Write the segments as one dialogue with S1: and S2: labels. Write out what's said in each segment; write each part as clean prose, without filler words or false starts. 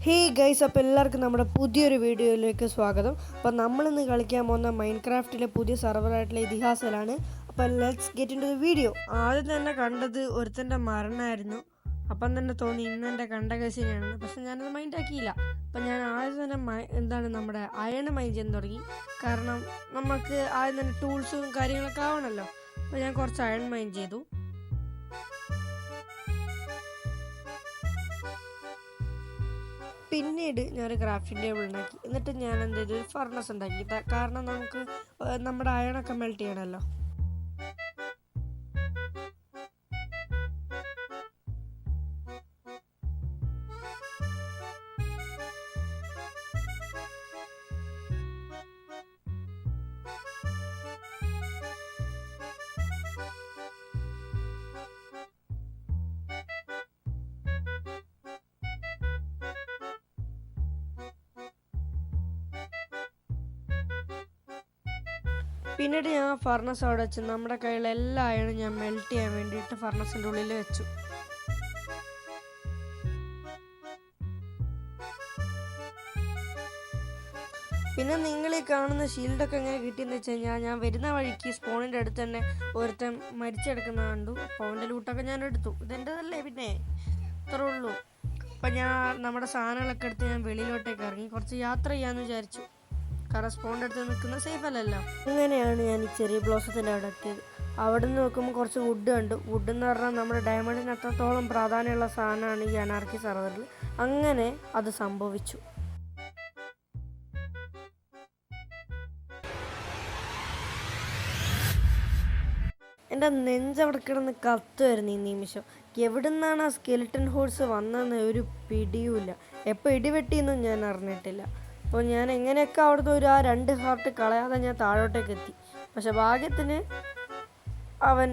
S1: Hey guys, അപ്പോൾ എല്ലാവർക്കും നമ്മുടെ പുതിയൊരു വീഡിയോയിലേക്ക് സ്വാഗതം. അപ്പോൾ നമ്മളിന്ന് കളിക്കാൻ പോകുന്ന മൈൻക്രാഫ്റ്റിലെ പുതിയ സർവറായിട്ടുള്ള ഇതിഹാസലാണ്. അപ്പോൾ let's get into the video. ആദ്യം തന്നെ കണ്ടത് ഒരുത്തൻ്റെ മരണമായിരുന്നു. അപ്പം തന്നെ തോന്നി ഇന്ന് എൻ്റെ കണ്ടകശിനാണെന്ന്. പക്ഷെ ഞാനത് മൈൻഡ് ആക്കിയില്ല. അപ്പം ഞാൻ ആദ്യം തന്നെ നമ്മുടെ അയൺ മൈൻഡ് ചെയ്യാൻ തുടങ്ങി. കാരണം നമുക്ക് ആദ്യം തന്നെ ടൂൾസും കാര്യങ്ങളൊക്കെ ആവണമല്ലോ. അപ്പോൾ ഞാൻ കുറച്ച് അയൺ മൈൻഡ് ചെയ്തു. പിന്നീട് ഞാനൊരു ക്രാഫ്റ്റിംഗ് ടേബിൾ ഉണ്ടാക്കി. എന്നിട്ട് ഞാൻ എന്ത് ചെയ്തു, ഒരു ഫർണസ് ഉണ്ടാക്കി. കാരണം നമുക്ക് നമ്മുടെ അയണൊക്കെ മെൽറ്റ് ചെയ്യണമല്ലോ. പിന്നീട് ഞാൻ ഫർണസ് അവിടെ വെച്ച് നമ്മുടെ കയ്യിലെ എല്ലാ അയണും ഞാൻ മെൽറ്റ് ചെയ്യാൻ വേണ്ടിയിട്ട് ഫർണസിൻ്റെ ഉള്ളിൽ വെച്ചു. പിന്നെ നിങ്ങൾ ഈ കാണുന്ന ഷീൽഡൊക്കെ എങ്ങനെ കിട്ടിയെന്ന് വെച്ച് കഴിഞ്ഞാൽ, ഞാൻ വരുന്ന വഴിക്ക് സ്പോണിൻ്റെ അടുത്ത് തന്നെ ഒരുത്തൻ മരിച്ചെടുക്കുന്ന കണ്ടു. അപ്പോൾ അവൻ്റെ ലൂട്ടൊക്കെ ഞാൻ എടുത്തു. ഇതെൻ്റെതല്ലേ, പിന്നെ ഇത്രേ ഉള്ളൂ. അപ്പം ഞാൻ നമ്മുടെ സാധനങ്ങളൊക്കെ എടുത്ത് ഞാൻ വെളിയിലോട്ടേക്ക് ഇറങ്ങി കുറച്ച് യാത്ര ചെയ്യാമെന്ന് വിചാരിച്ചു. കാരണം സ്പോണിൻ്റെ അടുത്ത് നിൽക്കുന്ന സേഫ് അല്ലല്ലോ. അങ്ങനെയാണ് ഞാൻ ഈ ചെറിയ ബ്ലോസത്തിൻ്റെ അവിടെ എത്തിയത്. അവിടെ നിന്ന് നോക്കുമ്പോൾ കുറച്ച് വുഡ് കണ്ടു. വുഡ് എന്ന് പറഞ്ഞാൽ നമ്മുടെ ഡയമണ്ടിന് അത്രത്തോളം പ്രാധാന്യമുള്ള സാധനമാണ് ഈ അനാർക്കി സർവറിൽ. അങ്ങനെ അത് സംഭവിച്ചു. എൻ്റെ നെഞ്ചവിടെ കിടന്ന് കത്തുമായിരുന്നു ഈ നിമിഷം. എവിടെ നിന്നാണ് ആ സ്കെലിട്ടൻ ഹോഴ്സ് വന്നതെന്ന് ഒരു പിടിയുമില്ല. എപ്പോൾ ഇടിവെട്ടിയെന്നും ഞാൻ അറിഞ്ഞിട്ടില്ല. അപ്പോൾ ഞാൻ എങ്ങനെയൊക്കെ അവിടുന്ന് ആ 2 ഹാർട്ട് കളയാതെ ഞാൻ താഴോട്ടേക്ക് എത്തി. പക്ഷെ ഭാഗ്യത്തിന് അവൻ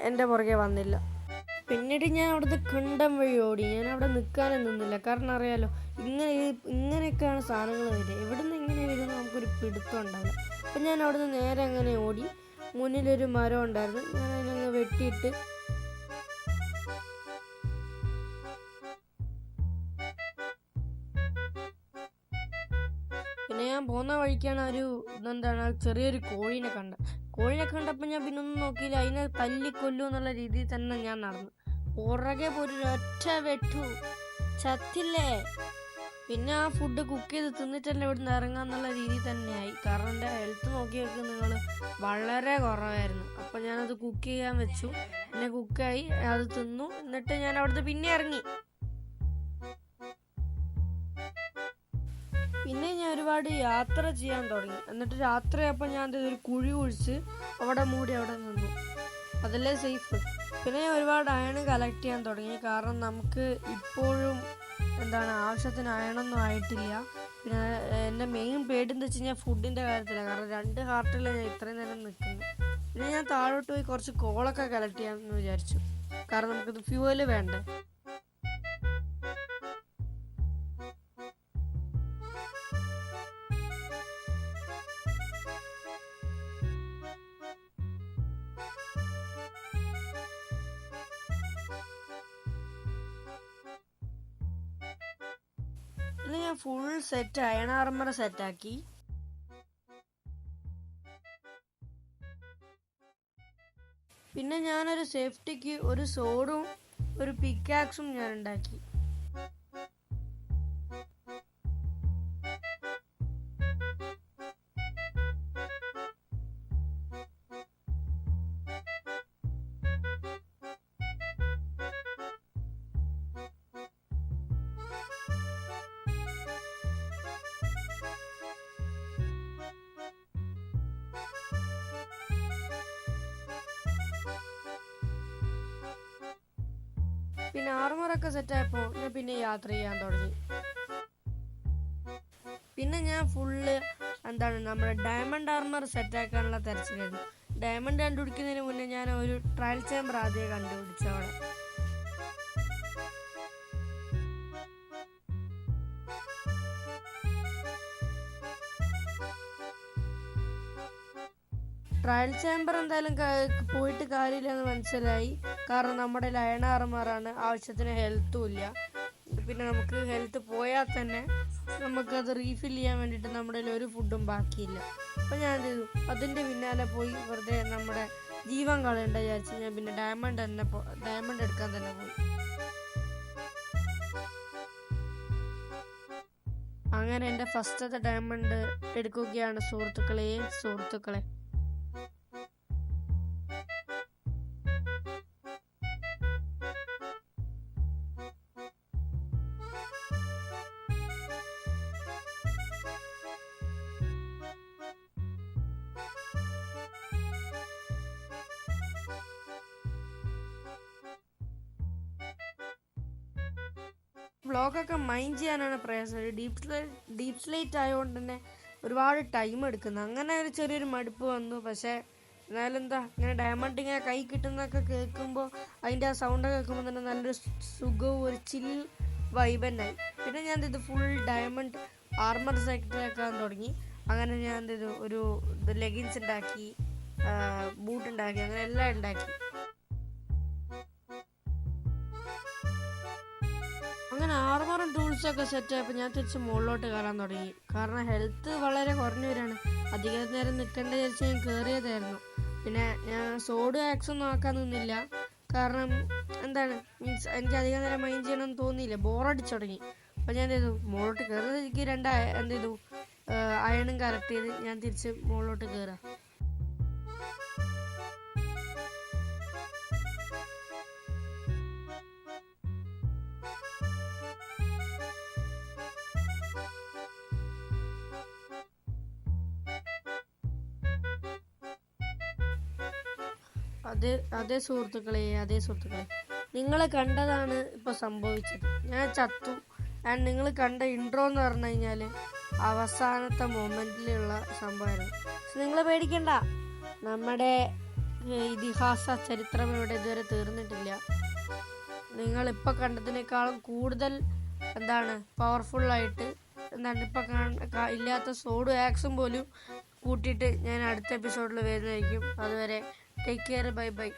S1: എൻ്റെ പുറകെ വന്നില്ല. പിന്നീട് ഞാൻ അവിടുന്ന് കണ്ടം വഴി ഓടി. ഞാൻ അവിടെ നിൽക്കാനും നിന്നില്ല. കാരണം അറിയാലോ, ഇങ്ങനെയൊക്കെയാണ് സാധനങ്ങൾ വരിക. എവിടുന്ന് എങ്ങനെ വരുന്നത് നമുക്കൊരു പിടുത്തം ഉണ്ടാവില്ല. അപ്പം ഞാൻ അവിടുന്ന് നേരെ അങ്ങനെ ഓടി. മുന്നിലൊരു മരം ഉണ്ടായിരുന്നു. ഞാൻ അതിനങ്ങ് വെട്ടിയിട്ട് പിന്നെ ഞാൻ പോകുന്ന വഴിക്കാണ് ചെറിയൊരു കോഴിനെ കണ്ടപ്പോൾ ഞാൻ പിന്നെ ഒന്നും നോക്കിയില്ല. അതിനെ തല്ലിക്കൊല്ലു എന്നുള്ള രീതിയിൽ തന്നെ ഞാൻ നടന്നു. പുറകെ പോയി ഒറ്റ വെട്ടു, ചത്തില്ലേ. പിന്നെ ആ ഫുഡ് കുക്ക് ചെയ്ത് തിന്നിട്ടല്ലേ ഇവിടുന്ന് ഇറങ്ങാന്നുള്ള രീതി തന്നെയായി. കാരണം എൻ്റെ ഹെൽത്ത് നോക്കിയൊക്കെ നിങ്ങൾ വളരെ കുറവായിരുന്നു. അപ്പം ഞാനത് കുക്ക് ചെയ്യാൻ വെച്ചു. പിന്നെ കുക്കായി, അത് തിന്നു. എന്നിട്ട് ഞാൻ അവിടുന്ന് പിന്നെ ഇറങ്ങി. പിന്നെ ഞാൻ ഒരുപാട് യാത്ര ചെയ്യാൻ തുടങ്ങി. എന്നിട്ട് രാത്രിയപ്പോൾ ഞാൻ ഒരു കുഴി കുഴിച്ച് അവിടെ നിന്നു. അതല്ലേ സേഫ്. പിന്നെ ഞാൻ ഒരുപാട് അയൺ കളക്ട് ചെയ്യാൻ തുടങ്ങി. കാരണം നമുക്ക് ഇപ്പോഴും ആവശ്യത്തിന് അയണൊന്നും ആയിട്ടില്ല. പിന്നെ എൻ്റെ മെയിൻ പേടിയെന്ന് വെച്ച് കഴിഞ്ഞാൽ ഫുഡിൻ്റെ കാര്യത്തിലാണ്. കാരണം 2 ഹാർട്ടിലാണ് ഞാൻ ഇത്രയും നേരം നിൽക്കുന്നത്. പിന്നെ ഞാൻ താഴോട്ട് പോയി കുറച്ച് കോളൊക്കെ കളക്ട് ചെയ്യാമെന്ന് വിചാരിച്ചു. കാരണം നമുക്കിത് ഫ്യൂവല് വേണ്ടേ. ഞാൻ ഫുൾ സെറ്റ് അയൺ ആർമർ സെറ്റാക്കി. പിന്നെ ഞാനൊരു സേഫ്റ്റിക്ക് ഒരു സോഡും ഒരു പിക്കാക്സും ഞാൻ ഉണ്ടാക്കി. പിന്നെ ആർമറൊക്കെ സെറ്റായപ്പോൾ ഞാൻ പിന്നെ യാത്ര ചെയ്യാൻ തുടങ്ങി. പിന്നെ ഞാൻ ഫുള്ള് നമ്മുടെ ഡയമണ്ട് ആർമർ സെറ്റാക്കാനുള്ള തിരച്ചിലായിരുന്നു. ഡയമണ്ട് കണ്ടുപിടിക്കുന്നതിന് മുന്നേ ഞാൻ ഒരു ട്രയൽ ചേമ്പർ ആദ്യം കണ്ടുപിടിച്ചവിടെ. ട്രയൽ ചേമ്പർ എന്തായാലും പോയിട്ട് കാര്യമില്ലെന്ന് മനസ്സിലായി. കാരണം നമ്മുടെ ലയൺ ആർമറാണ്, ആവശ്യത്തിന് ഹെൽത്തും ഇല്ല. പിന്നെ നമുക്ക് ഹെൽത്ത് പോയാൽ തന്നെ നമുക്കത് റീഫിൽ ചെയ്യാൻ വേണ്ടിയിട്ട് നമ്മുടെ കയ്യിൽ ഒരു ഫുഡും ബാക്കിയില്ല. അപ്പോൾ ഞാൻ എന്ത് ചെയ്തു, അതിൻ്റെ പിന്നാലെ പോയി വെറുതെ നമ്മുടെ ജീവൻ കളയണ്ട വിചാരിച്ച് ഞാൻ പിന്നെ ഡയമണ്ട് എടുക്കാൻ തന്നെ പോയി. അങ്ങനെ എൻ്റെ ഫസ്റ്റത്തെ ഡയമണ്ട് എടുക്കുകയാണ് സുഹൃത്തുക്കളെ. വ്ളോഗൊക്കെ മൈൻഡ് ചെയ്യാനാണ് പ്രയാസം. ഡീപ് സ്ലേറ്റ് ആയതുകൊണ്ട് തന്നെ ഒരുപാട് ടൈം എടുക്കുന്നു. അങ്ങനെ ഒരു ചെറിയൊരു മടുപ്പ് വന്നു. പക്ഷേ എന്നാലും എന്താ, ഇങ്ങനെ ഡയമണ്ട് ഇങ്ങനെ കൈ കിട്ടുന്നതൊക്കെ കേൾക്കുമ്പോൾ, അതിൻ്റെ ആ സൗണ്ടൊക്കെ കേൾക്കുമ്പോൾ തന്നെ നല്ലൊരു സുഖവും ഒരു ചിൽ വൈബ് തന്നെയായി. പിന്നെ ഞാൻ എന്ത് ചെയ്തു, ഫുൾ ഡയമണ്ട് ആർമർ സെക്ടറാക്കാൻ തുടങ്ങി. അങ്ങനെ ഞാൻ എന്ത് ചെയ്തു, ഒരു ലെഗിൻസ് ഉണ്ടാക്കി, ബൂട്ട് ഉണ്ടാക്കി, അങ്ങനെ എല്ലാം ഉണ്ടാക്കി. അങ്ങനെ ആർമറും ടൂൾസൊക്കെ സെറ്റ് ആയപ്പോൾ ഞാൻ തിരിച്ച് മുകളിലോട്ട് കയറാൻ തുടങ്ങി. കാരണം ഹെൽത്ത് വളരെ കുറഞ്ഞു വരികയാണ്. അധികം നേരം നിൽക്കേണ്ട വിചാരിച്ച് ഞാൻ കയറിയതായിരുന്നു. പിന്നെ ഞാൻ സോഡ് ആക്സൊന്നും ആക്കാൻ നിന്നില്ല. കാരണം എന്താണ്, മീൻസ് എനിക്ക് അധികം നേരം മൈൻഡ് ചെയ്യണമെന്ന് തോന്നിയില്ല, ബോറടിച്ചു തുടങ്ങി. അപ്പോൾ ഞാൻ എന്ത് ചെയ്തു, മുകളിലോട്ട് കയറുന്നത് എനിക്ക് എന്ത് ചെയ്തു, അയണും കറക്റ്റ് ചെയ്ത് ഞാൻ തിരിച്ച് മുകളിലോട്ട് കയറാം. അതേ സുഹൃത്തുക്കളെ, നിങ്ങൾ കണ്ടതാണ് ഇപ്പോൾ സംഭവിച്ചത്. ഞാൻ ചത്തു. ആൻഡ് നിങ്ങൾ കണ്ട ഇൻട്രോ എന്ന് പറഞ്ഞു കഴിഞ്ഞാൽ അവസാനത്തെ മൊമെൻറ്റിലുള്ള സംഭവമായിരുന്നു. നിങ്ങൾ പേടിക്കണ്ട, നമ്മുടെ ഇതിഹാസ ചരിത്രം ഇവിടെ ഇതുവരെ തീർന്നിട്ടില്ല. നിങ്ങളിപ്പോൾ കണ്ടതിനേക്കാളും കൂടുതൽ പവർഫുള്ളായിട്ട് ഇപ്പോൾ ഇല്ലാത്ത സോഡും ആക്സും പോലും കൂട്ടിയിട്ട് ഞാൻ അടുത്ത എപ്പിസോഡിൽ വരുന്നതായിരിക്കും. അതുവരെ ടേക്ക് കെയർ, ബൈ.